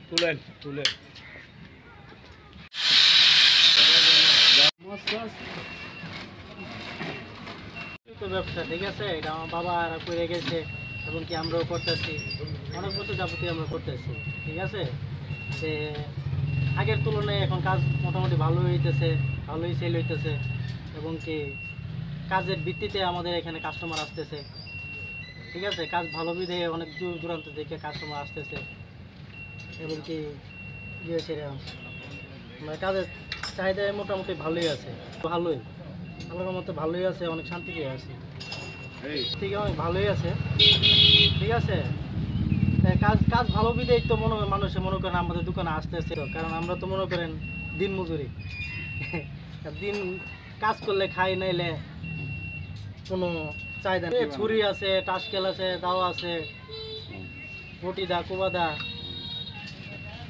তুলেন তুলেন ব্যবসা ঠিক আছে, এটা আমার বাবা করে গেছে এবং কি আমরাও করতেছি, অনেক বছর যাবতীয় আমরা করতেছি। ঠিক আছে, যে আগের তুলনায় এখন কাজ মোটামুটি ভালোই হইতেছে, ভালোই সেল হইতেছে এবং কি কাজের ভিত্তিতে আমাদের এখানে কাস্টমার আসতেছে। ঠিক আছে, কাজ ভালো বিধে অনেক দূর দূরান্ত থেকে কাস্টমার আসতেছে এবং কি মানে কাজের চাহিদা মোটামুটি ভালোই আছে, ভালোই আল্লাহর মতো ভালোই আছে, অনেক শান্তিতে আছি, ঠিক অনেক ভালোই আছে। ঠিক আছে, কাজ কাজ ভালো বিধেই তো মানুষে মনে করেন আমাদের দোকানে আসতেছে, কারণ আমরা তো মনে করেন দিন মজুরি দিন কাজ করলে খাই, নাইলে কোনো চাহিদা নেই। ছুরি আছে, টাসকেল আছে, দাও আছে, বটি দা, কোবা দা,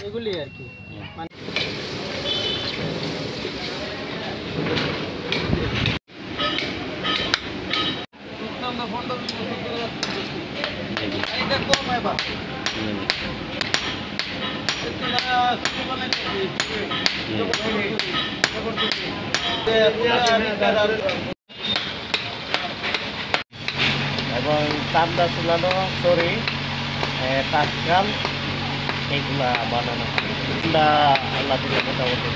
এগুলি আর কি। মানে এবং চামড়া চুলানো সরি টাটকাল এগুলা বানানো আল্লাহ দিলে মোটামুটি